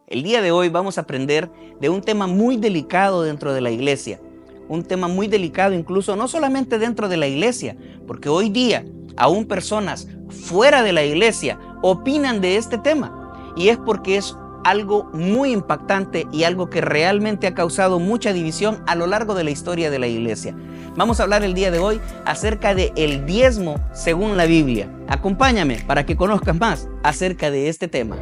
El día de hoy vamos a aprender de un tema muy delicado dentro de la iglesia. Un tema muy delicado incluso no solamente dentro de la iglesia, porque hoy día aún personas fuera de la iglesia opinan de este tema. Y es porque es algo muy impactante y algo que realmente ha causado mucha división a lo largo de la historia de la iglesia. Vamos a hablar el día de hoy acerca del diezmo según la Biblia. Acompáñame para que conozcas más acerca de este tema.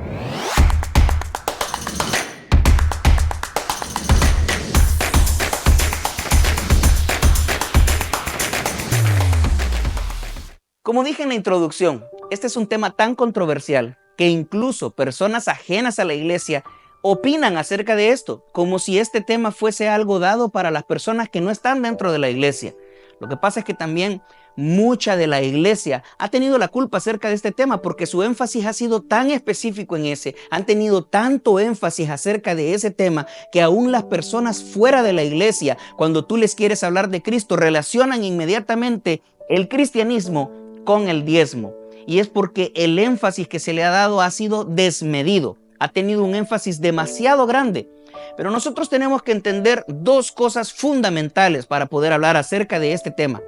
Como dije en la introducción, este es un tema tan controversial que incluso personas ajenas a la iglesia opinan acerca de esto, como si este tema fuese algo dado para las personas que no están dentro de la iglesia. Lo que pasa es que también mucha de la iglesia ha tenido la culpa acerca de este tema porque su énfasis ha sido tan específico en ese, han tenido tanto énfasis acerca de ese tema que aún las personas fuera de la iglesia, cuando tú les quieres hablar de Cristo, relacionan inmediatamente el cristianismo con el diezmo. Y es porque el énfasis que se le ha dado ha sido desmedido, ha tenido un énfasis demasiado grande. Pero nosotros tenemos que entender dos cosas fundamentales para poder hablar acerca de este tema.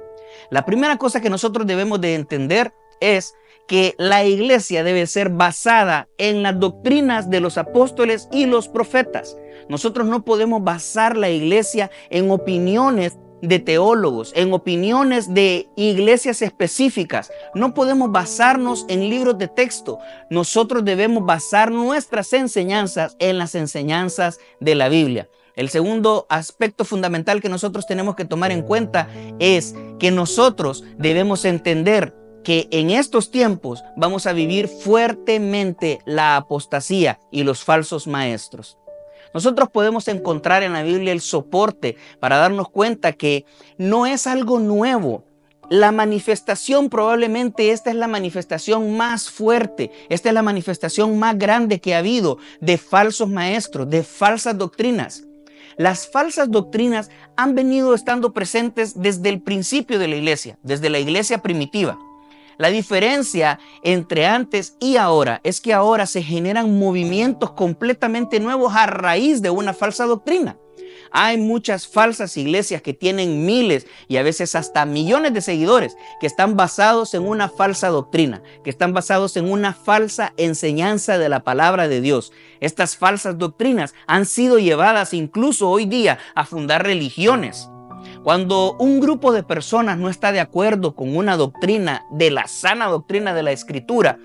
La primera cosa que nosotros debemos de entender es que la iglesia debe ser basada en las doctrinas de los apóstoles y los profetas. Nosotros no podemos basar la iglesia en opiniones de teólogos, en opiniones de iglesias específicas. No podemos basarnos en libros de texto. Nosotros debemos basar nuestras enseñanzas en las enseñanzas de la Biblia. El segundo aspecto fundamental que nosotros tenemos que tomar en cuenta es que nosotros debemos entender que en estos tiempos vamos a vivir fuertemente la apostasía y los falsos maestros. Nosotros podemos encontrar en la Biblia el soporte para darnos cuenta que no es algo nuevo. La manifestación, probablemente esta es la manifestación más fuerte, esta es la manifestación más grande que ha habido de falsos maestros, de falsas doctrinas. Las falsas doctrinas han venido estando presentes desde el principio de la iglesia, desde la iglesia primitiva. La diferencia entre antes y ahora es que ahora se generan movimientos completamente nuevos a raíz de una falsa doctrina. Hay muchas falsas iglesias que tienen miles y a veces hasta millones de seguidores que están basados en una falsa doctrina, que están basados en una falsa enseñanza de la palabra de Dios. Estas falsas doctrinas han sido llevadas incluso hoy día a fundar religiones. Cuando un grupo de personas no está de acuerdo con una doctrina de la sana doctrina de la Escritura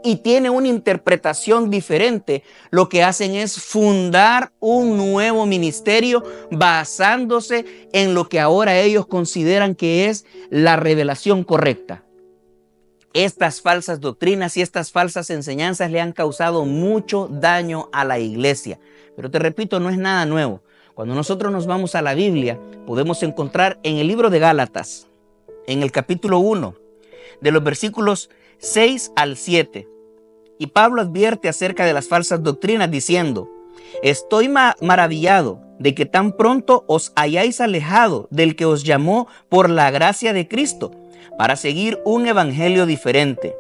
y tiene una interpretación diferente, lo que hacen es fundar un nuevo ministerio basándose en lo que ahora ellos consideran que es la revelación correcta. Estas falsas doctrinas y estas falsas enseñanzas le han causado mucho daño a la iglesia. Pero te repito, no es nada nuevo. Cuando nosotros nos vamos a la Biblia, podemos encontrar en el libro de Gálatas, en el capítulo 1, de los versículos 6 al 7. Y Pablo advierte acerca de las falsas doctrinas diciendo: estoy maravillado de que tan pronto os hayáis alejado del que os llamó por la gracia de Cristo, para seguir un evangelio diferente.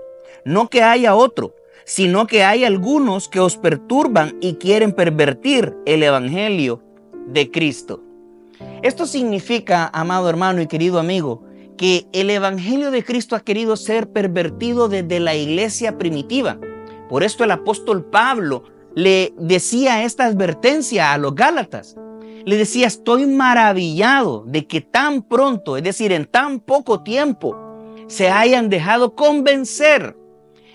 No que haya otro, sino que hay algunos que os perturban y quieren pervertir el evangelio de Cristo. Esto significa, amado hermano y querido amigo, que el evangelio de Cristo ha querido ser pervertido desde la iglesia primitiva. Por esto el apóstol Pablo le decía esta advertencia a los Gálatas. Le decía: estoy maravillado de que tan pronto, es decir, en tan poco tiempo, se hayan dejado convencer.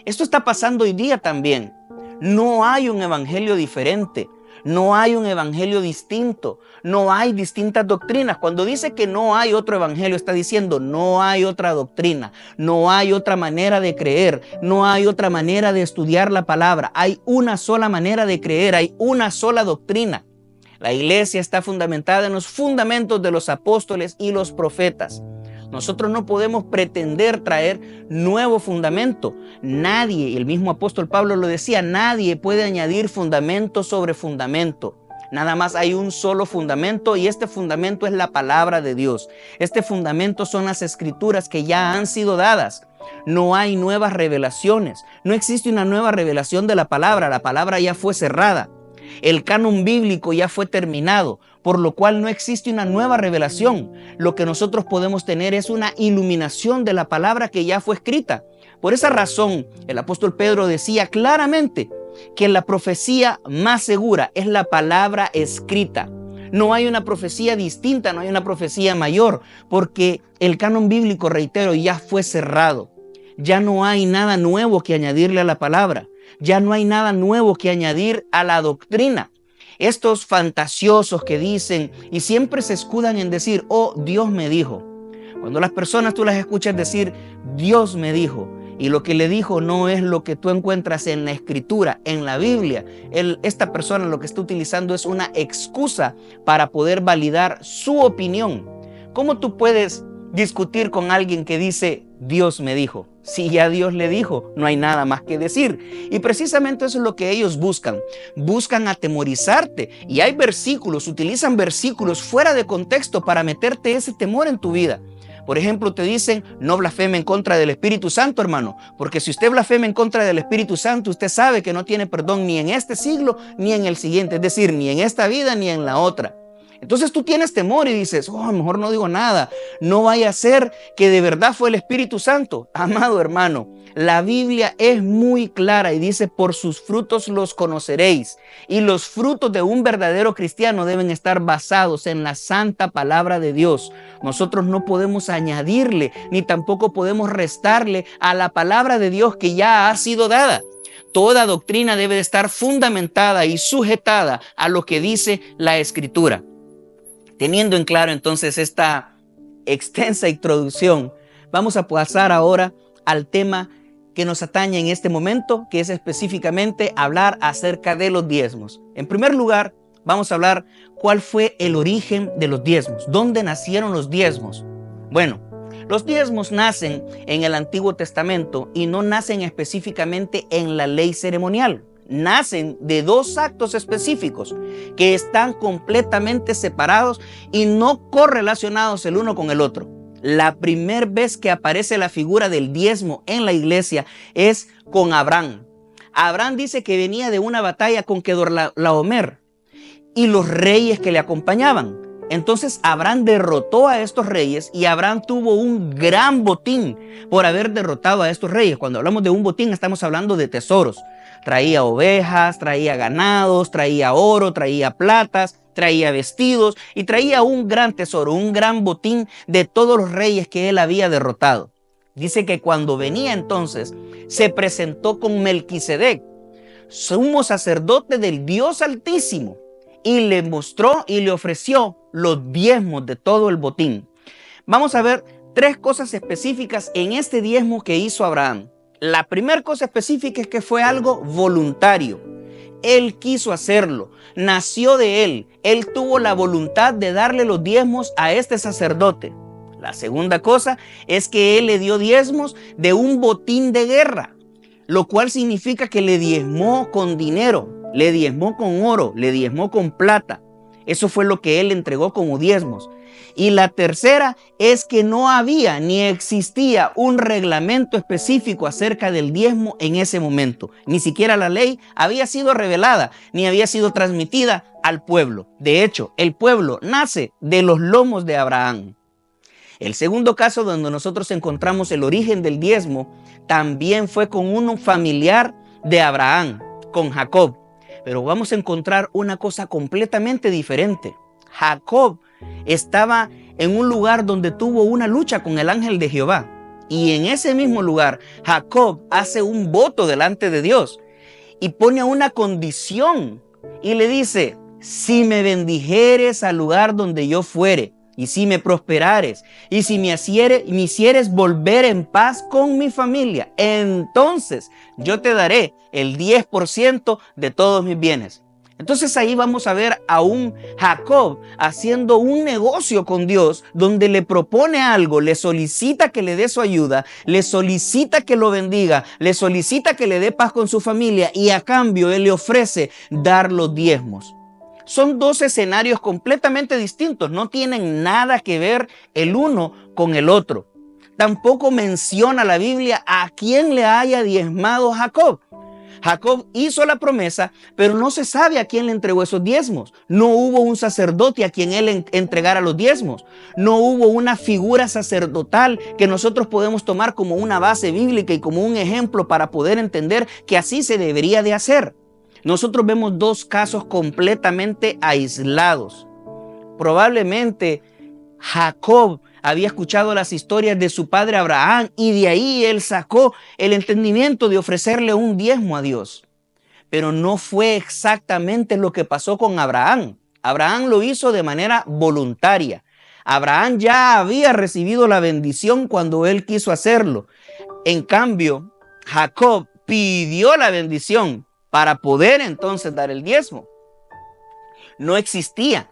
Esto está pasando hoy día también. No hay un evangelio diferente. No hay un evangelio distinto, no hay distintas doctrinas. Cuando dice que no hay otro evangelio, está diciendo no hay otra doctrina, no hay otra manera de creer, no hay otra manera de estudiar la palabra. Hay una sola manera de creer, hay una sola doctrina. La iglesia está fundamentada en los fundamentos de los apóstoles y los profetas. Nosotros no podemos pretender traer nuevo fundamento. Nadie, el mismo apóstol Pablo lo decía, nadie puede añadir fundamento sobre fundamento. Nada más hay un solo fundamento y este fundamento es la palabra de Dios. Este fundamento son las escrituras que ya han sido dadas. No hay nuevas revelaciones. No existe una nueva revelación de la palabra ya fue cerrada. El canon bíblico ya fue terminado, por lo cual no existe una nueva revelación. Lo que nosotros podemos tener es una iluminación de la palabra que ya fue escrita. Por esa razón, el apóstol Pedro decía claramente que la profecía más segura es la palabra escrita. No hay una profecía distinta, no hay una profecía mayor, porque el canon bíblico, reitero, ya fue cerrado. Ya no hay nada nuevo que añadirle a la palabra. Ya no hay nada nuevo que añadir a la doctrina. Estos fantasiosos que dicen y siempre se escudan en decir, oh, Dios me dijo. Cuando las personas tú las escuchas decir, Dios me dijo, y lo que le dijo no es lo que tú encuentras en la Escritura, en la Biblia, esta persona lo que está utilizando es una excusa para poder validar su opinión. ¿Cómo tú puedes discutir con alguien que dice, Dios me dijo? Si ya Dios le dijo, no hay nada más que decir. Y precisamente eso es lo que ellos buscan. Buscan atemorizarte. Y hay versículos, utilizan versículos fuera de contexto para meterte ese temor en tu vida. Por ejemplo, te dicen, no blasfeme en contra del Espíritu Santo, hermano. Porque si usted blasfema en contra del Espíritu Santo, usted sabe que no tiene perdón ni en este siglo ni en el siguiente. Es decir, ni en esta vida ni en la otra. Entonces tú tienes temor y dices, oh, mejor no digo nada. No vaya a ser que de verdad fue el Espíritu Santo. Amado hermano, la Biblia es muy clara y dice, por sus frutos los conoceréis. Y los frutos de un verdadero cristiano deben estar basados en la santa palabra de Dios. Nosotros no podemos añadirle ni tampoco podemos restarle a la palabra de Dios que ya ha sido dada. Toda doctrina debe de estar fundamentada y sujetada a lo que dice la Escritura. Teniendo en claro entonces esta extensa introducción, vamos a pasar ahora al tema que nos atañe en este momento, que es específicamente hablar acerca de los diezmos. En primer lugar, vamos a hablar cuál fue el origen de los diezmos, dónde nacieron los diezmos. Bueno, los diezmos nacen en el Antiguo Testamento y no nacen específicamente en la ley ceremonial. Nacen de dos actos específicos que están completamente separados y no correlacionados el uno con el otro. La primera vez que aparece la figura del diezmo en la iglesia es con Abraham. Abraham dice que venía de una batalla con Kedorlaomer y los reyes que le acompañaban. Entonces Abraham derrotó a estos reyes y Abraham tuvo un gran botín por haber derrotado a estos reyes. Cuando hablamos de un botín estamos hablando de tesoros. Traía ovejas, traía ganados, traía oro, traía platas, traía vestidos y traía un gran tesoro, un gran botín de todos los reyes que él había derrotado. Dice que cuando venía entonces se presentó con Melquisedec, sumo sacerdote del Dios Altísimo, y le mostró y le ofreció los diezmos de todo el botín. Vamos a ver tres cosas específicas en este diezmo que hizo Abraham. La primera cosa específica es que fue algo voluntario. Él quiso hacerlo, nació de él. Él tuvo la voluntad de darle los diezmos a este sacerdote. La segunda cosa es que él le dio diezmos de un botín de guerra, lo cual significa que le diezmó con dinero, le diezmó con oro, le diezmó con plata. Eso fue lo que él le entregó como diezmos. Y la tercera es que no había ni existía un reglamento específico acerca del diezmo en ese momento. Ni siquiera la ley había sido revelada ni había sido transmitida al pueblo. De hecho, el pueblo nace de los lomos de Abraham. El segundo caso donde nosotros encontramos el origen del diezmo también fue con un familiar de Abraham, con Jacob. Pero vamos a encontrar una cosa completamente diferente. Jacob estaba en un lugar donde tuvo una lucha con el ángel de Jehová. Y en ese mismo lugar, Jacob hace un voto delante de Dios y pone una condición y le dice, si me bendijeres al lugar donde yo fuere, y si me prosperares, y si me hicieres volver en paz con mi familia, entonces yo te daré el 10% de todos mis bienes. Entonces ahí vamos a ver a un Jacob haciendo un negocio con Dios donde le propone algo, le solicita que le dé su ayuda, le solicita que lo bendiga, le solicita que le dé paz con su familia y a cambio él le ofrece dar los diezmos. Son dos escenarios completamente distintos, no tienen nada que ver el uno con el otro. Tampoco menciona la Biblia a quién le haya diezmado Jacob. Jacob hizo la promesa, pero no se sabe a quién le entregó esos diezmos. No hubo un sacerdote a quien él entregara los diezmos. No hubo una figura sacerdotal que nosotros podemos tomar como una base bíblica y como un ejemplo para poder entender que así se debería de hacer. Nosotros vemos dos casos completamente aislados. Probablemente Jacob había escuchado las historias de su padre Abraham y de ahí él sacó el entendimiento de ofrecerle un diezmo a Dios. Pero no fue exactamente lo que pasó con Abraham. Abraham lo hizo de manera voluntaria. Abraham ya había recibido la bendición cuando él quiso hacerlo. En cambio, Jacob pidió la bendición para poder entonces dar el diezmo. No existía.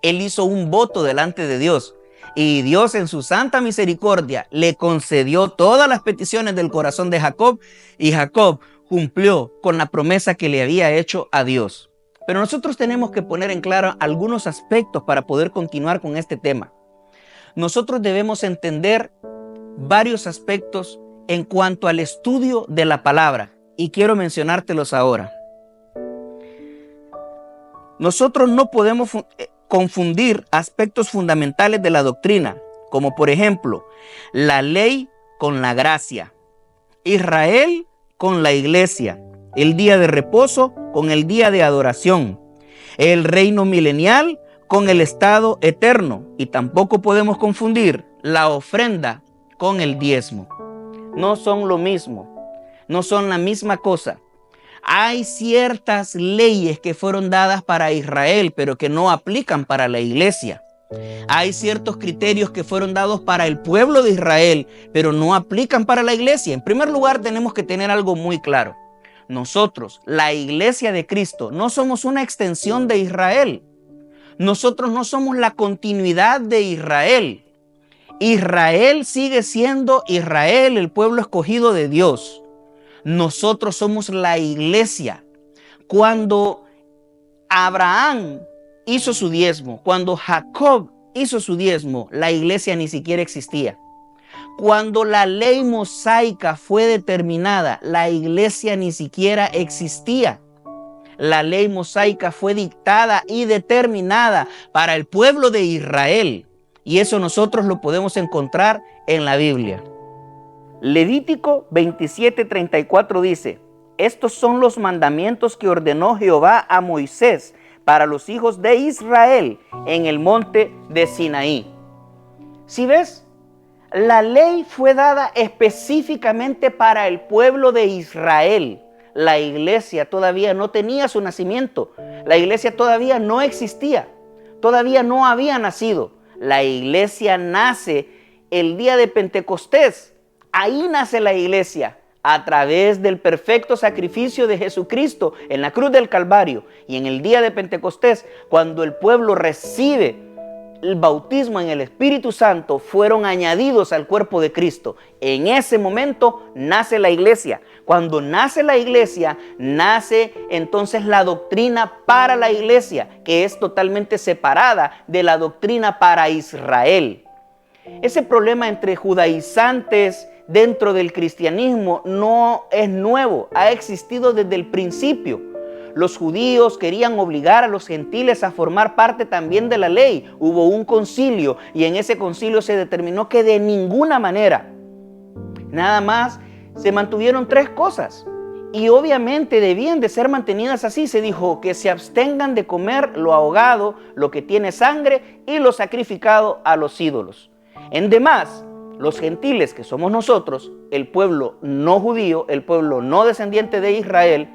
Él hizo un voto delante de Dios y Dios en su santa misericordia le concedió todas las peticiones del corazón de Jacob y Jacob cumplió con la promesa que le había hecho a Dios. Pero nosotros tenemos que poner en claro algunos aspectos para poder continuar con este tema. Nosotros debemos entender varios aspectos en cuanto al estudio de la palabra y quiero mencionártelos ahora. Nosotros no podemos confundir aspectos fundamentales de la doctrina, como por ejemplo, la ley con la gracia, Israel con la iglesia, el día de reposo con el día de adoración, el reino milenial con el estado eterno, y tampoco podemos confundir la ofrenda con el diezmo. No son lo mismo, no son la misma cosa. Hay ciertas leyes que fueron dadas para Israel, pero que no aplican para la iglesia. Hay ciertos criterios que fueron dados para el pueblo de Israel, pero no aplican para la iglesia. En primer lugar, tenemos que tener algo muy claro. Nosotros, la iglesia de Cristo, no somos una extensión de Israel. Nosotros no somos la continuidad de Israel. Israel sigue siendo Israel, el pueblo escogido de Dios. Nosotros somos la iglesia. Cuando Abraham hizo su diezmo, cuando Jacob hizo su diezmo, la iglesia ni siquiera existía. Cuando la ley mosaica fue determinada, la iglesia ni siquiera existía. La ley mosaica fue dictada y determinada para el pueblo de Israel. Y eso nosotros lo podemos encontrar en la Biblia. Levítico 27:34 dice: estos son los mandamientos que ordenó Jehová a Moisés para los hijos de Israel en el monte de Sinaí. ¿Sí ves? La ley fue dada específicamente para el pueblo de Israel. La iglesia todavía no tenía su nacimiento. La iglesia todavía no existía. Todavía no había nacido. La iglesia nace el día de Pentecostés. Ahí nace la iglesia, a través del perfecto sacrificio de Jesucristo en la cruz del Calvario. Y en el día de Pentecostés, cuando el pueblo recibe el bautismo en el Espíritu Santo, fueron añadidos al cuerpo de Cristo. En ese momento nace la iglesia. Cuando nace la iglesia, nace entonces la doctrina para la iglesia, que es totalmente separada de la doctrina para Israel. Ese problema entre judaizantes dentro del cristianismo no es nuevo, ha existido desde el principio. Los judíos querían obligar a los gentiles a formar parte también de la ley. Hubo un concilio y en ese concilio se determinó que de ninguna manera, nada más se mantuvieron tres cosas. Y obviamente debían de ser mantenidas así. Se dijo que se abstengan de comer lo ahogado, lo que tiene sangre y lo sacrificado a los ídolos. En demás, los gentiles, que somos nosotros, el pueblo no judío, el pueblo no descendiente de Israel,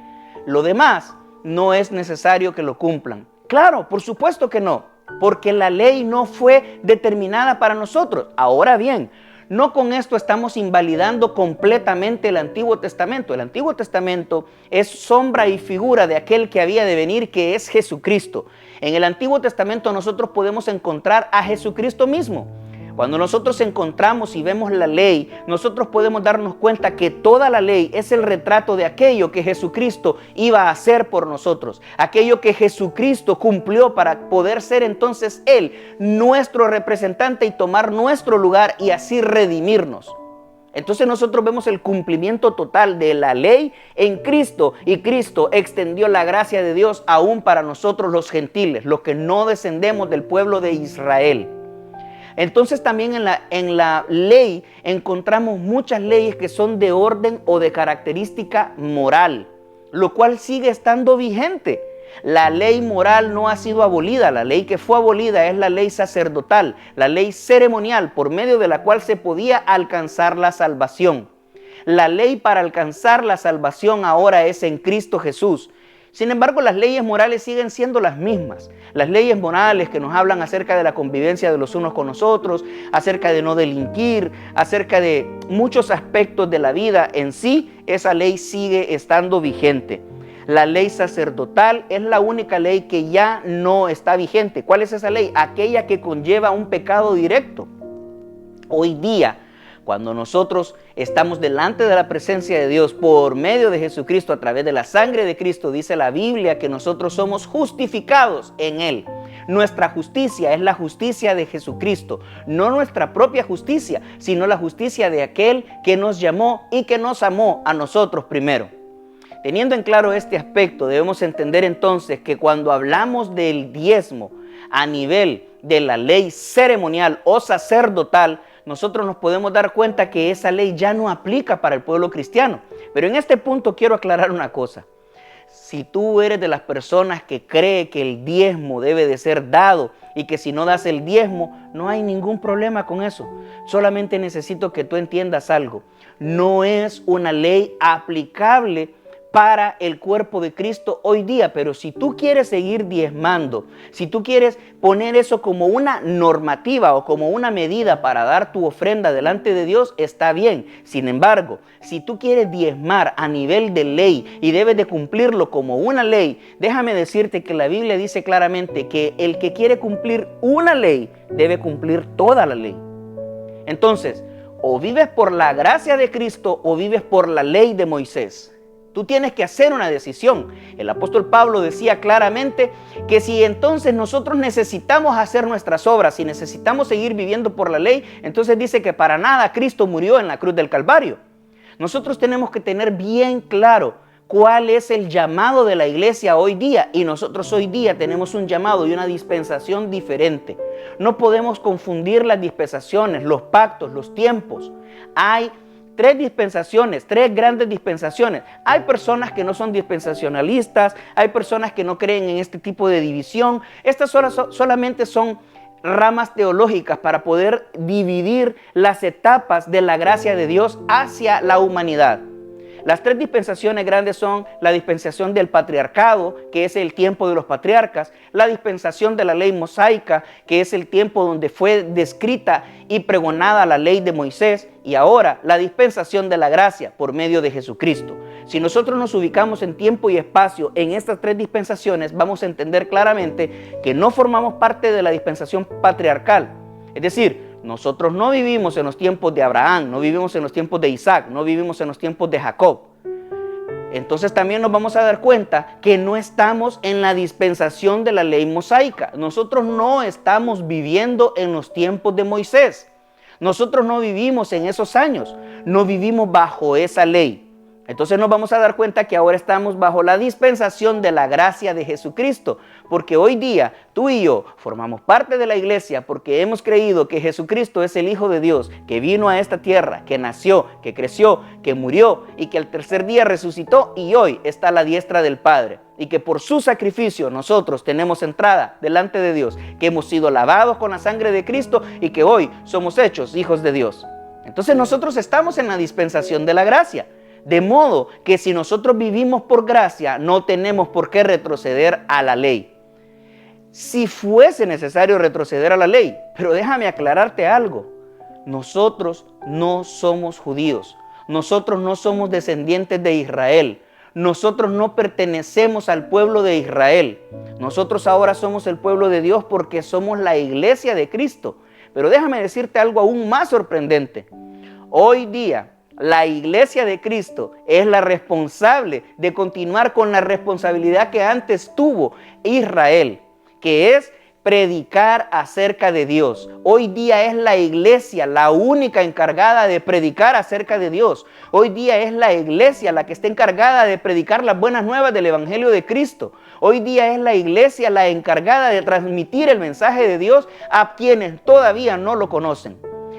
lo demás no es necesario que lo cumplan. Claro, por supuesto que no, porque la ley no fue determinada para nosotros. Ahora bien, no con esto estamos invalidando completamente el Antiguo Testamento. El Antiguo Testamento es sombra y figura de aquel que había de venir, que es Jesucristo. En el Antiguo Testamento nosotros podemos encontrar a Jesucristo mismo. Cuando nosotros encontramos y vemos la ley, nosotros podemos darnos cuenta que toda la ley es el retrato de aquello que Jesucristo iba a hacer por nosotros. Aquello que Jesucristo cumplió para poder ser entonces Él nuestro representante y tomar nuestro lugar y así redimirnos. Entonces nosotros vemos el cumplimiento total de la ley en Cristo, y Cristo extendió la gracia de Dios aún para nosotros los gentiles, los que no descendemos del pueblo de Israel. Entonces también en la ley encontramos muchas leyes que son de orden o de característica moral, lo cual sigue estando vigente. La ley moral no ha sido abolida. La ley que fue abolida es la ley sacerdotal, la ley ceremonial, por medio de la cual se podía alcanzar la salvación. La ley para alcanzar la salvación ahora es en Cristo Jesús. Sin embargo, las leyes morales siguen siendo las mismas. Las leyes morales que nos hablan acerca de la convivencia de los unos con los otros, acerca de no delinquir, acerca de muchos aspectos de la vida en sí, esa ley sigue estando vigente. La ley sacerdotal es la única ley que ya no está vigente. ¿Cuál es esa ley? Aquella que conlleva un pecado directo. Hoy día, cuando nosotros estamos delante de la presencia de Dios por medio de Jesucristo, a través de la sangre de Cristo, dice la Biblia que nosotros somos justificados en Él. Nuestra justicia es la justicia de Jesucristo, no nuestra propia justicia, sino la justicia de aquel que nos llamó y que nos amó a nosotros primero. Teniendo en claro este aspecto, debemos entender entonces que cuando hablamos del diezmo a nivel de la ley ceremonial o sacerdotal, nosotros nos podemos dar cuenta que esa ley ya no aplica para el pueblo cristiano. Pero en este punto quiero aclarar una cosa. Si tú eres de las personas que cree que el diezmo debe de ser dado y que si no das el diezmo, no hay ningún problema con eso. Solamente necesito que tú entiendas algo. No es una ley aplicable para el cuerpo de Cristo hoy día, pero si tú quieres seguir diezmando, si tú quieres poner eso como una normativa o como una medida para dar tu ofrenda delante de Dios, está bien. Sin embargo, si tú quieres diezmar a nivel de ley y debes de cumplirlo como una ley, déjame decirte que la Biblia dice claramente que el que quiere cumplir una ley debe cumplir toda la ley. Entonces, o vives por la gracia de Cristo o vives por la ley de Moisés. Tú tienes que hacer una decisión. El apóstol Pablo decía claramente que si entonces nosotros necesitamos hacer nuestras obras, si necesitamos seguir viviendo por la ley, entonces dice que para nada Cristo murió en la cruz del Calvario. Nosotros tenemos que tener bien claro cuál es el llamado de la iglesia hoy día, y nosotros hoy día tenemos un llamado y una dispensación diferente. No podemos confundir las dispensaciones, los pactos, los tiempos. Hay tres dispensaciones, tres grandes dispensaciones. Hay personas que no son dispensacionalistas, hay personas que no creen en este tipo de división. Estas solamente son ramas teológicas para poder dividir las etapas de la gracia de Dios hacia la humanidad. Las tres dispensaciones grandes son la dispensación del patriarcado, que es el tiempo de los patriarcas, la dispensación de la ley mosaica, que es el tiempo donde fue descrita y pregonada la ley de Moisés, y ahora la dispensación de la gracia por medio de Jesucristo. Si nosotros nos ubicamos en tiempo y espacio en estas tres dispensaciones, vamos a entender claramente que no formamos parte de la dispensación patriarcal. Es decir, nosotros no vivimos en los tiempos de Abraham, no vivimos en los tiempos de Isaac, no vivimos en los tiempos de Jacob. Entonces también nos vamos a dar cuenta que no estamos en la dispensación de la ley mosaica. Nosotros no estamos viviendo en los tiempos de Moisés. Nosotros no vivimos en esos años, no vivimos bajo esa ley. Entonces nos vamos a dar cuenta que ahora estamos bajo la dispensación de la gracia de Jesucristo, porque hoy día tú y yo formamos parte de la iglesia porque hemos creído que Jesucristo es el Hijo de Dios, que vino a esta tierra, que nació, que creció, que murió y que al tercer día resucitó y hoy está a la diestra del Padre. Y que por su sacrificio nosotros tenemos entrada delante de Dios, que hemos sido lavados con la sangre de Cristo y que hoy somos hechos hijos de Dios. Entonces nosotros estamos en la dispensación de la gracia. De modo que si nosotros vivimos por gracia, no tenemos por qué retroceder a la ley. Si fuese necesario retroceder a la ley, pero déjame aclararte algo. Nosotros no somos judíos. Nosotros no somos descendientes de Israel. Nosotros no pertenecemos al pueblo de Israel. Nosotros ahora somos el pueblo de Dios porque somos la iglesia de Cristo. Pero déjame decirte algo aún más sorprendente. Hoy día, la iglesia de Cristo es la responsable de continuar con la responsabilidad que antes tuvo Israel, que es predicar acerca de Dios. Hoy día es la iglesia la única encargada de predicar acerca de Dios. Hoy día es la iglesia la que está encargada de predicar las buenas nuevas del Evangelio de Cristo. Hoy día es la iglesia la encargada de transmitir el mensaje de Dios a quienes todavía no lo conocen.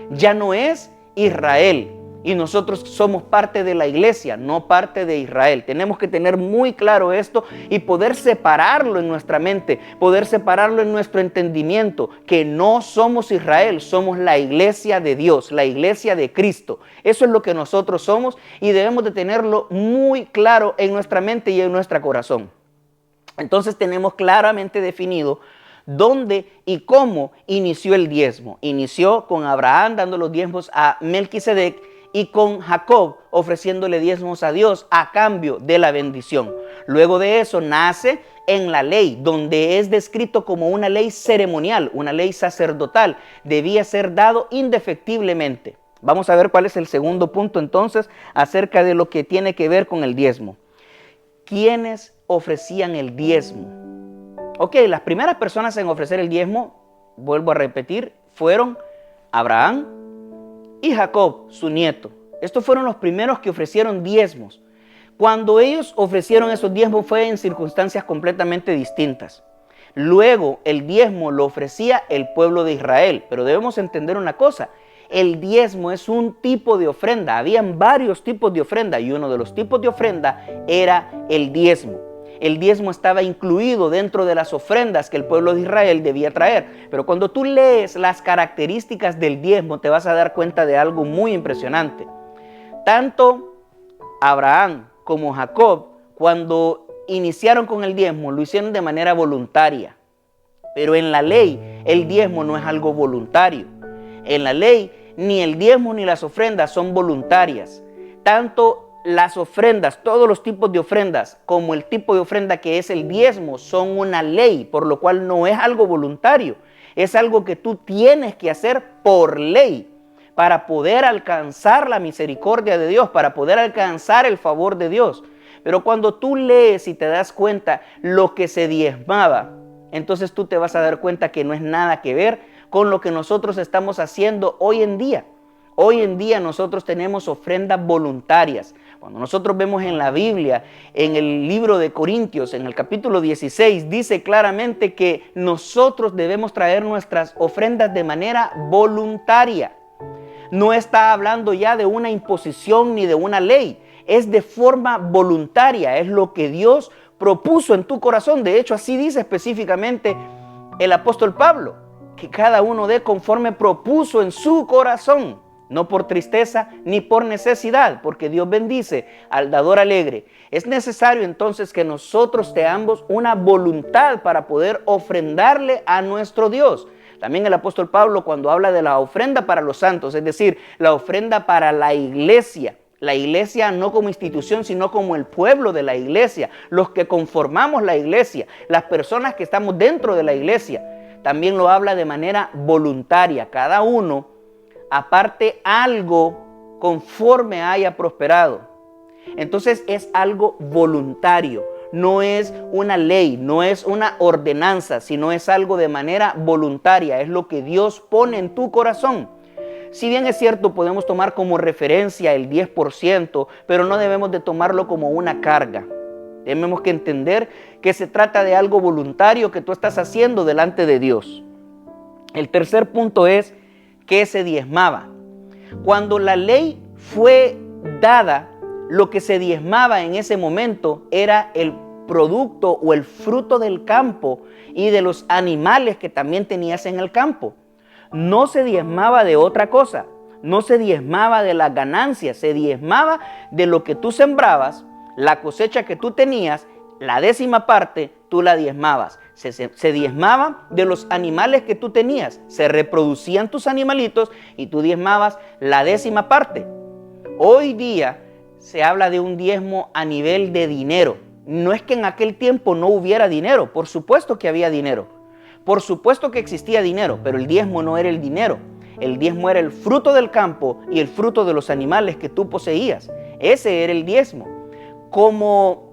Ya no es Israel. Y nosotros somos parte de la iglesia, no parte de Israel. Tenemos que tener muy claro esto y poder separarlo en nuestra mente, poder separarlo en nuestro entendimiento, que no somos Israel, somos la iglesia de Dios, la iglesia de Cristo. Eso es lo que nosotros somos y debemos de tenerlo muy claro en nuestra mente y en nuestro corazón. Entonces tenemos claramente definido dónde y cómo inició el diezmo. Inició con Abraham dando los diezmos a Melquisedec, y con Jacob ofreciéndole diezmos a Dios a cambio de la bendición. Luego de eso nace en la ley, donde es descrito como una ley ceremonial, una ley sacerdotal. Debía ser dado indefectiblemente. Vamos a ver cuál es el segundo punto entonces acerca de lo que tiene que ver con el diezmo. ¿Quiénes ofrecían el diezmo? Ok, las primeras personas en ofrecer el diezmo, vuelvo a repetir, fueron Abraham y Jacob, su nieto. Estos fueron los primeros que ofrecieron diezmos. Cuando ellos ofrecieron esos diezmos fue en circunstancias completamente distintas. Luego el diezmo lo ofrecía el pueblo de Israel. Pero debemos entender una cosa. El diezmo es un tipo de ofrenda. Habían varios tipos de ofrenda y uno de los tipos de ofrenda era el diezmo. El diezmo estaba incluido dentro de las ofrendas que el pueblo de Israel debía traer. Pero cuando tú lees las características del diezmo, te vas a dar cuenta de algo muy impresionante. Tanto Abraham como Jacob, cuando iniciaron con el diezmo, lo hicieron de manera voluntaria. Pero en la ley, el diezmo no es algo voluntario. En la ley, ni el diezmo ni las ofrendas son voluntarias. Tanto las ofrendas, todos los tipos de ofrendas, como el tipo de ofrenda que es el diezmo, son una ley, por lo cual no es algo voluntario. Es algo que tú tienes que hacer por ley para poder alcanzar la misericordia de Dios, para poder alcanzar el favor de Dios. Pero cuando tú lees y te das cuenta lo que se diezmaba, entonces tú te vas a dar cuenta que no es nada que ver con lo que nosotros estamos haciendo hoy en día. Hoy en día nosotros tenemos ofrendas voluntarias. Cuando nosotros vemos en la Biblia, en el libro de Corintios, en el capítulo 16, dice claramente que nosotros debemos traer nuestras ofrendas de manera voluntaria. No está hablando ya de una imposición ni de una ley. Es de forma voluntaria, es lo que Dios propuso en tu corazón. De hecho, así dice específicamente el apóstol Pablo, que cada uno dé conforme propuso en su corazón. No por tristeza ni por necesidad, porque Dios bendice al dador alegre. Es necesario entonces que nosotros tengamos una voluntad para poder ofrendarle a nuestro Dios. También el apóstol Pablo, cuando habla de la ofrenda para los santos, es decir, la ofrenda para la iglesia no como institución, sino como el pueblo de la iglesia, los que conformamos la iglesia, las personas que estamos dentro de la iglesia, también lo habla de manera voluntaria. Cada uno aparte algo conforme haya prosperado. Entonces es algo voluntario, no es una ley, no es una ordenanza, sino es algo de manera voluntaria, es lo que Dios pone en tu corazón. Si bien es cierto, podemos tomar como referencia el 10%, pero no debemos de tomarlo como una carga. Tenemos que entender que se trata de algo voluntario que tú estás haciendo delante de Dios. El tercer punto es que se diezmaba. Cuando la ley fue dada, lo que se diezmaba en ese momento era el producto o el fruto del campo y de los animales que también tenías en el campo. No se diezmaba de otra cosa, no se diezmaba de las ganancias, se diezmaba de lo que tú sembrabas, la cosecha que tú tenías, la 10ª parte tú la diezmabas. Se diezmaba de los animales que tú tenías, se reproducían tus animalitos y tú diezmabas la 10ª parte. Hoy día se habla de un diezmo a nivel de dinero. No es que en aquel tiempo no hubiera dinero, por supuesto que había dinero, por supuesto que existía dinero, pero el diezmo no era el dinero. El diezmo era el fruto del campo y el fruto de los animales que tú poseías. Ese era el diezmo. Como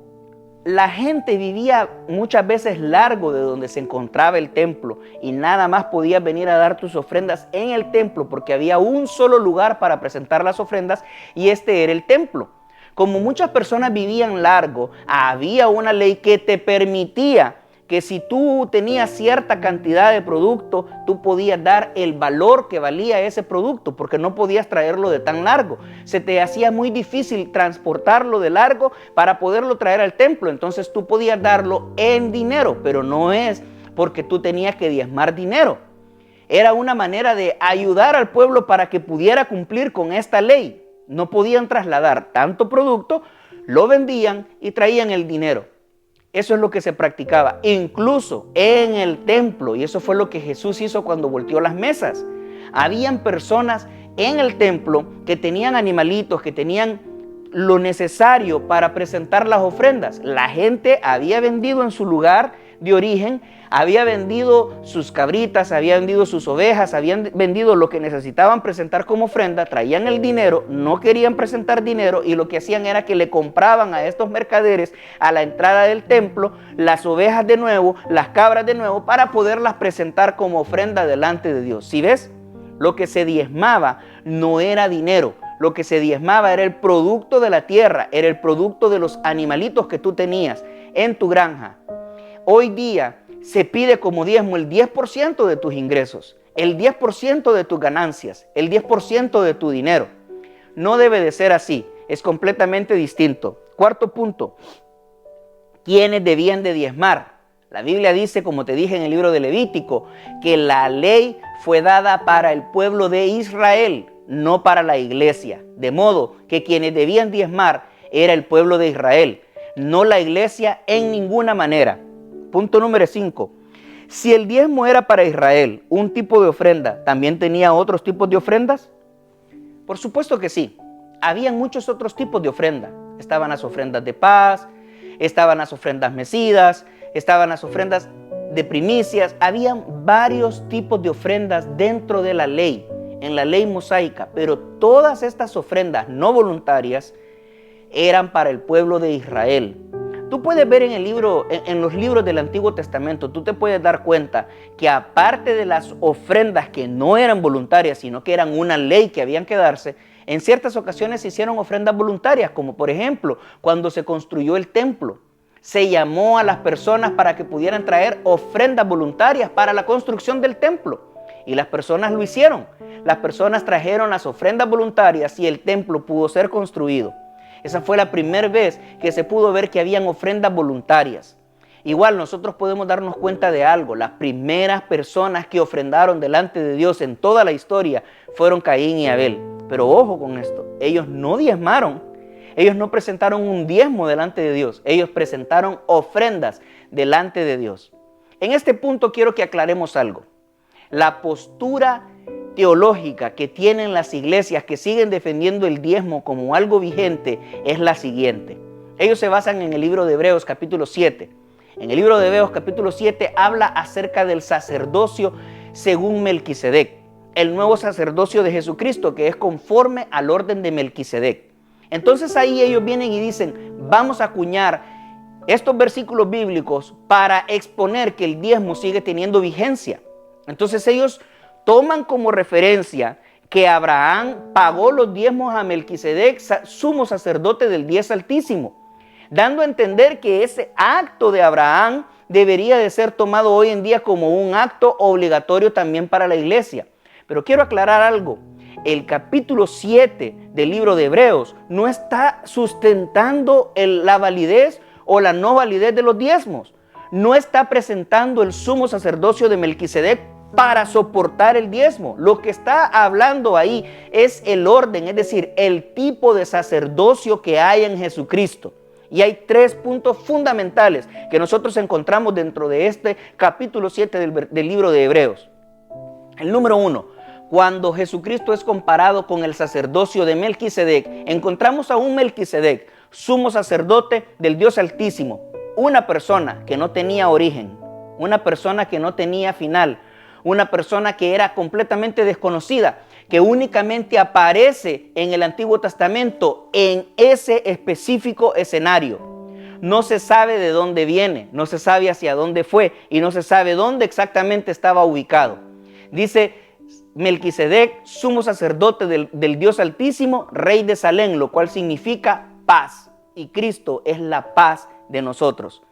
la gente vivía muchas veces largo de donde se encontraba el templo y nada más podías venir a dar tus ofrendas en el templo porque había un solo lugar para presentar las ofrendas y este era el templo. Como muchas personas vivían largo, había una ley que te permitía que si tú tenías cierta cantidad de producto, tú podías dar el valor que valía ese producto, porque no podías traerlo de tan largo. Se te hacía muy difícil transportarlo de largo para poderlo traer al templo. Entonces tú podías darlo en dinero, pero no es porque tú tenías que diezmar dinero. Era una manera de ayudar al pueblo para que pudiera cumplir con esta ley. No podían trasladar tanto producto, lo vendían y traían el dinero. Eso es lo que se practicaba, incluso en el templo, y eso fue lo que Jesús hizo cuando volteó las mesas. Habían personas en el templo que tenían animalitos, que tenían lo necesario para presentar las ofrendas. La gente había vendido en su lugar de origen, había vendido sus cabritas, había vendido sus ovejas, habían vendido lo que necesitaban presentar como ofrenda, traían el dinero, no querían presentar dinero y lo que hacían era que le compraban a estos mercaderes a la entrada del templo las ovejas de nuevo, las cabras de nuevo para poderlas presentar como ofrenda delante de Dios. ¿Sí ves? Lo que se diezmaba no era dinero, lo que se diezmaba era el producto de la tierra, era el producto de los animalitos que tú tenías en tu granja. Hoy día se pide como diezmo el 10% de tus ingresos, el 10% de tus ganancias, el 10% de tu dinero. No debe de ser así, es completamente distinto. Cuarto punto, ¿quiénes debían de diezmar? La Biblia dice, como te dije en el libro de Levítico, que la ley fue dada para el pueblo de Israel, no para la iglesia. De modo que quienes debían diezmar era el pueblo de Israel, no la iglesia en ninguna manera. Punto número 5. Si el diezmo era para Israel un tipo de ofrenda, ¿también tenía otros tipos de ofrendas? Por supuesto que sí. Habían muchos otros tipos de ofrenda. Estaban las ofrendas de paz, estaban las ofrendas mecidas, estaban las ofrendas de primicias. Habían varios tipos de ofrendas dentro de la ley, en la ley mosaica, pero todas estas ofrendas no voluntarias eran para el pueblo de Israel. Tú puedes ver en los libros del Antiguo Testamento, tú te puedes dar cuenta que aparte de las ofrendas que no eran voluntarias, sino que eran una ley que habían que darse, en ciertas ocasiones se hicieron ofrendas voluntarias, como por ejemplo, cuando se construyó el templo. Se llamó a las personas para que pudieran traer ofrendas voluntarias para la construcción del templo. Y las personas lo hicieron. Las personas trajeron las ofrendas voluntarias y el templo pudo ser construido. Esa fue la primera vez que se pudo ver que habían ofrendas voluntarias. Igual nosotros podemos darnos cuenta de algo. Las primeras personas que ofrendaron delante de Dios en toda la historia fueron Caín y Abel. Pero ojo con esto, ellos no diezmaron. Ellos no presentaron un diezmo delante de Dios. Ellos presentaron ofrendas delante de Dios. En este punto quiero que aclaremos algo. La postura teológica que tienen las iglesias que siguen defendiendo el diezmo como algo vigente es la siguiente. Ellos se basan en el libro de Hebreos capítulo 7. En el libro de Hebreos capítulo 7 habla acerca del sacerdocio según Melquisedec, el nuevo sacerdocio de Jesucristo que es conforme al orden de Melquisedec. Entonces ahí ellos vienen y dicen, vamos a acuñar estos versículos bíblicos para exponer que el diezmo sigue teniendo vigencia. Entonces ellos toman como referencia que Abraham pagó los diezmos a Melquisedec, sumo sacerdote del Dios Altísimo, dando a entender que ese acto de Abraham debería de ser tomado hoy en día como un acto obligatorio también para la iglesia. Pero quiero aclarar algo. El capítulo 7 del libro de Hebreos no está sustentando la validez o la no validez de los diezmos. No está presentando el sumo sacerdocio de Melquisedec para soportar el diezmo. Lo que está hablando ahí es el orden, es decir, el tipo de sacerdocio que hay en Jesucristo. Y hay 3 puntos fundamentales que nosotros encontramos dentro de este capítulo 7 del libro de Hebreos. El número 1, cuando Jesucristo es comparado con el sacerdocio de Melquisedec, encontramos a un Melquisedec, sumo sacerdote del Dios Altísimo, una persona que no tenía origen, una persona que no tenía final, una persona que era completamente desconocida, que únicamente aparece en el Antiguo Testamento en ese específico escenario. no se sabe de dónde viene, no se sabe hacia dónde fue y no se sabe dónde exactamente estaba ubicado. Dice Melquisedec, sumo sacerdote del Dios Altísimo, rey de Salem, lo cual significa paz. Y Cristo es la paz de nosotros.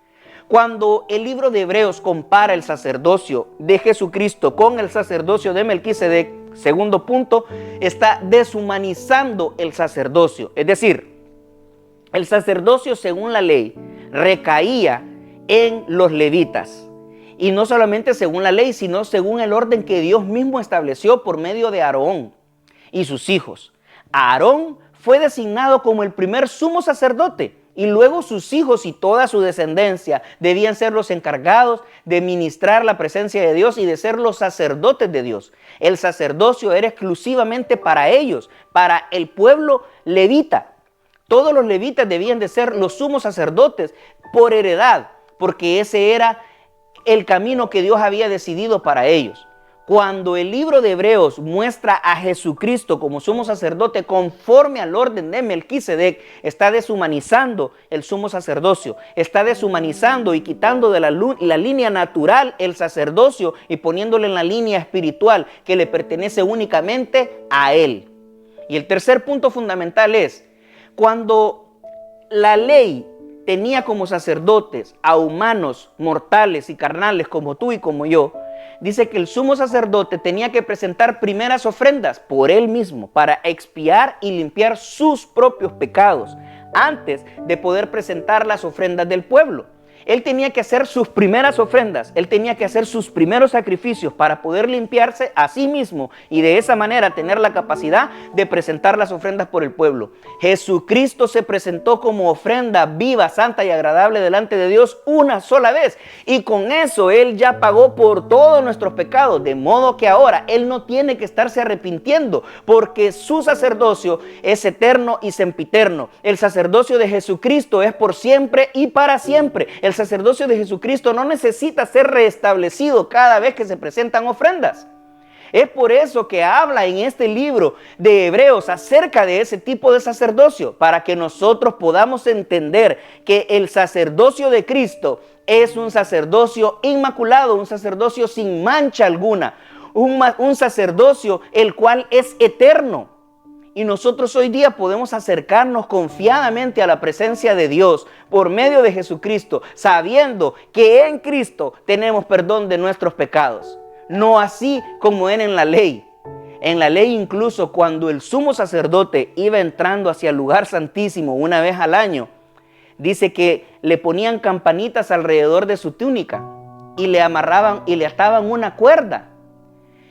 Cuando el libro de Hebreos compara el sacerdocio de Jesucristo con el sacerdocio de Melquisedec, segundo punto, está deshumanizando el sacerdocio. Es decir, el sacerdocio según la ley recaía en los levitas. Y no solamente según la ley, sino según el orden que Dios mismo estableció por medio de Aarón y sus hijos. Aarón fue designado como el primer sumo sacerdote y luego sus hijos y toda su descendencia debían ser los encargados de ministrar la presencia de Dios y de ser los sacerdotes de Dios. El sacerdocio era exclusivamente para ellos, para el pueblo levita. Todos los levitas debían de ser los sumos sacerdotes por heredad, porque ese era el camino que Dios había decidido para ellos. Cuando el libro de Hebreos muestra a Jesucristo como sumo sacerdote conforme al orden de Melquisedec, está deshumanizando el sumo sacerdocio, está deshumanizando y quitando de la línea natural el sacerdocio y poniéndole en la línea espiritual que le pertenece únicamente a Él. Y el tercer punto fundamental es, cuando la ley tenía como sacerdotes a humanos mortales y carnales como tú y como yo, dice que el sumo sacerdote tenía que presentar primeras ofrendas por él mismo para expiar y limpiar sus propios pecados antes de poder presentar las ofrendas del pueblo. Él tenía que hacer sus primeras ofrendas, él tenía que hacer sus primeros sacrificios para poder limpiarse a sí mismo y de esa manera tener la capacidad de presentar las ofrendas por el pueblo. Jesucristo se presentó como ofrenda viva, santa y agradable delante de Dios una sola vez y con eso Él ya pagó por todos nuestros pecados, de modo que ahora Él no tiene que estarse arrepintiendo porque su sacerdocio es eterno y sempiterno. El sacerdocio de Jesucristo es por siempre y para siempre. El sacerdocio de Jesucristo no necesita ser restablecido cada vez que se presentan ofrendas. Es por eso que habla en este libro de Hebreos acerca de ese tipo de sacerdocio, para que nosotros podamos entender que el sacerdocio de Cristo es un sacerdocio inmaculado, un sacerdocio sin mancha alguna, un sacerdocio el cual es eterno. Y nosotros hoy día podemos acercarnos confiadamente a la presencia de Dios por medio de Jesucristo, sabiendo que en Cristo tenemos perdón de nuestros pecados. No así como era en la ley. En la ley incluso cuando el sumo sacerdote iba entrando hacia el lugar santísimo una vez al año, dice que le ponían campanitas alrededor de su túnica y le amarraban y le ataban una cuerda.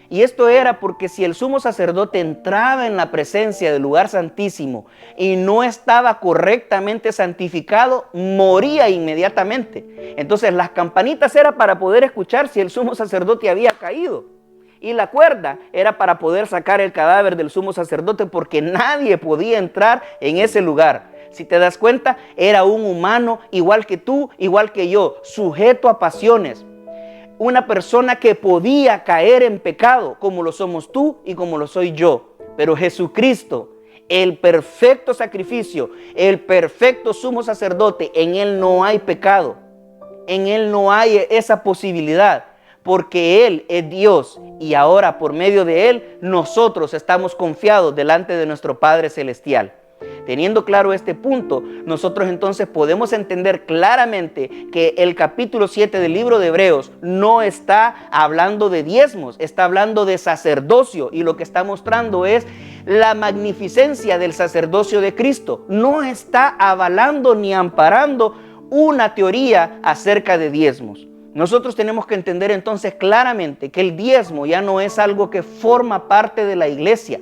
Y esto era porque si el sumo sacerdote entraba en la presencia del lugar santísimo y no estaba correctamente santificado, moría inmediatamente. Entonces las campanitas eran para poder escuchar si el sumo sacerdote había caído. Y la cuerda era para poder sacar el cadáver del sumo sacerdote porque nadie podía entrar en ese lugar. Si te das cuenta, era un humano igual que tú, igual que yo, sujeto a pasiones. Una persona que podía caer en pecado, como lo somos tú y como lo soy yo. Pero Jesucristo, el perfecto sacrificio, el perfecto sumo sacerdote, en Él no hay pecado. En Él no hay esa posibilidad, porque Él es Dios y ahora por medio de Él nosotros estamos confiados delante de nuestro Padre Celestial. Teniendo claro este punto, nosotros entonces podemos entender claramente que el capítulo 7 del libro de Hebreos no está hablando de diezmos, está hablando de sacerdocio y lo que está mostrando es la magnificencia del sacerdocio de Cristo. No está avalando ni amparando una teoría acerca de diezmos. Nosotros tenemos que entender entonces claramente que el diezmo ya no es algo que forma parte de la iglesia.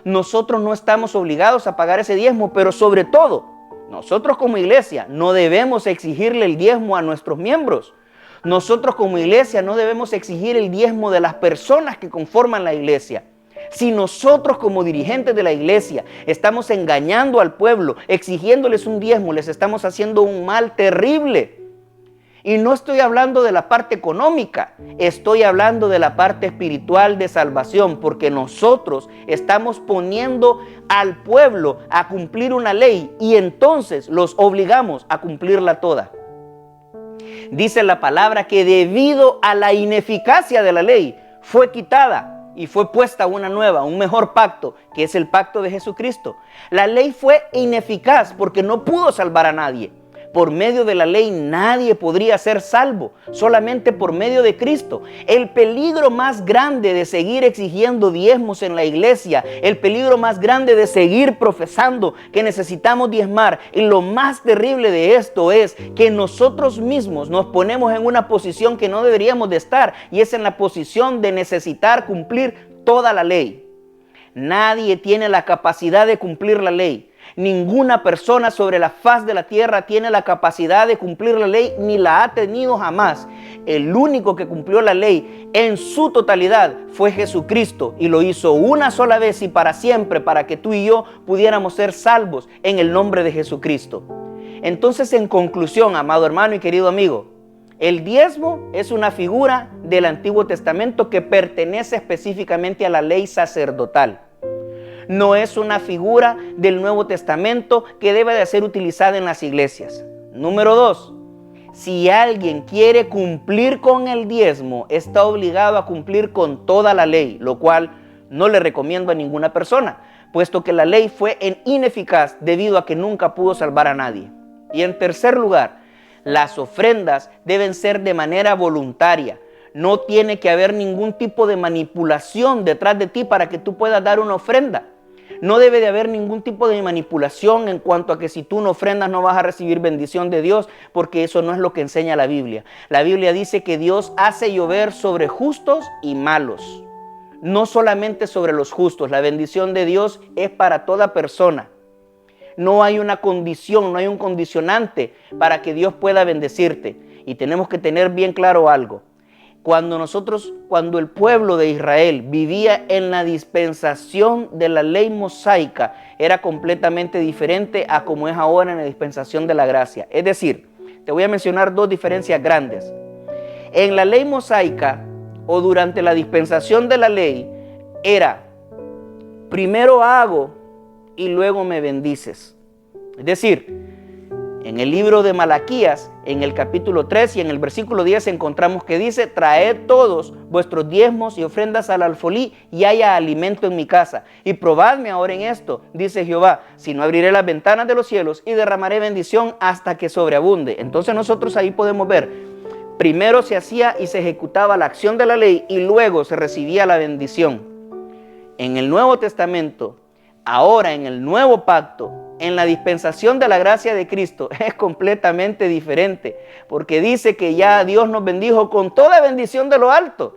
Nosotros no estamos obligados a pagar ese diezmo, pero sobre todo, nosotros como iglesia no debemos exigirle el diezmo a nuestros miembros. Nosotros como iglesia no debemos exigir el diezmo de las personas que conforman la iglesia. Si nosotros como dirigentes de la iglesia estamos engañando al pueblo, exigiéndoles un diezmo, les estamos haciendo un mal terrible. Y no estoy hablando de la parte económica, estoy hablando de la parte espiritual de salvación, porque nosotros estamos poniendo al pueblo a cumplir una ley y entonces los obligamos a cumplirla toda. Dice la palabra que debido a la ineficacia de la ley fue quitada y fue puesta una nueva, un mejor pacto, que es el pacto de Jesucristo. La ley fue ineficaz porque no pudo salvar a nadie. Por medio de la ley nadie podría ser salvo, solamente por medio de Cristo. El peligro más grande de seguir exigiendo diezmos en la iglesia, el peligro más grande de seguir profesando que necesitamos diezmar, y lo más terrible de esto es que nosotros mismos nos ponemos en una posición que no deberíamos de estar, y es en la posición de necesitar cumplir toda la ley. Nadie tiene la capacidad de cumplir la ley. Ninguna persona sobre la faz de la tierra tiene la capacidad de cumplir la ley, ni la ha tenido jamás. El único que cumplió la ley en su totalidad fue Jesucristo, y lo hizo una sola vez y para siempre, para que tú y yo pudiéramos ser salvos en el nombre de Jesucristo. Entonces, en conclusión, amado hermano y querido amigo, el diezmo es una figura del Antiguo Testamento que pertenece específicamente a la ley sacerdotal. No es una figura del Nuevo Testamento que debe de ser utilizada en las iglesias. Número 2, si alguien quiere cumplir con el diezmo, está obligado a cumplir con toda la ley, lo cual no le recomiendo a ninguna persona, puesto que la ley fue ineficaz debido a que nunca pudo salvar a nadie. Y en tercer lugar, las ofrendas deben ser de manera voluntaria. No tiene que haber ningún tipo de manipulación detrás de ti para que tú puedas dar una ofrenda. No debe de haber ningún tipo de manipulación en cuanto a que si tú no ofrendas no vas a recibir bendición de Dios, porque eso no es lo que enseña la Biblia. La Biblia dice que Dios hace llover sobre justos y malos, no solamente sobre los justos. La bendición de Dios es para toda persona. No hay una condición, no hay un condicionante para que Dios pueda bendecirte. Y tenemos que tener bien claro algo. Cuando el pueblo de Israel vivía en la dispensación de la ley mosaica, era completamente diferente a como es ahora en la dispensación de la gracia. Es decir, te voy a mencionar dos diferencias grandes. En la ley mosaica o durante la dispensación de la ley era: primero hago y luego me bendices. Es decir, en el libro de Malaquías, en el capítulo 3 y en el versículo 10 encontramos que dice: traed todos vuestros diezmos y ofrendas al alfolí y haya alimento en mi casa. Y probadme ahora en esto, dice Jehová, si no abriré las ventanas de los cielos y derramaré bendición hasta que sobreabunde. Entonces nosotros ahí podemos ver, primero se hacía y se ejecutaba la acción de la ley y luego se recibía la bendición. En el Nuevo Testamento, ahora en el nuevo pacto, en la dispensación de la gracia de Cristo, es completamente diferente, porque dice que ya Dios nos bendijo con toda bendición de lo alto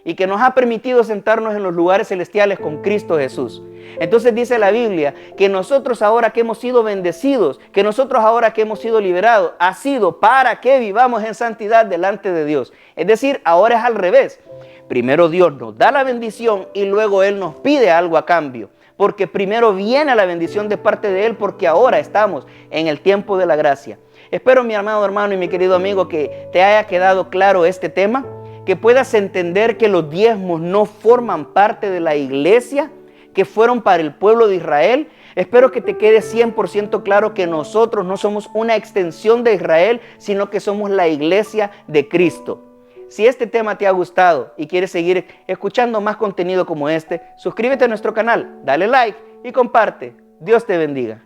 y que nos ha permitido sentarnos en los lugares celestiales con Cristo Jesús. Entonces dice la Biblia que nosotros ahora que hemos sido bendecidos, que nosotros ahora que hemos sido liberados, ha sido para que vivamos en santidad delante de Dios. Es decir, ahora es al revés. Primero Dios nos da la bendición y luego Él nos pide algo a cambio. Porque primero viene la bendición de parte de Él, porque ahora estamos en el tiempo de la gracia. Espero, mi amado hermano y mi querido amigo, que te haya quedado claro este tema, que puedas entender que los diezmos no forman parte de la iglesia, que fueron para el pueblo de Israel. Espero que te quede 100% claro que nosotros no somos una extensión de Israel, sino que somos la iglesia de Cristo. Si este tema te ha gustado y quieres seguir escuchando más contenido como este, suscríbete a nuestro canal, dale like y comparte. Dios te bendiga.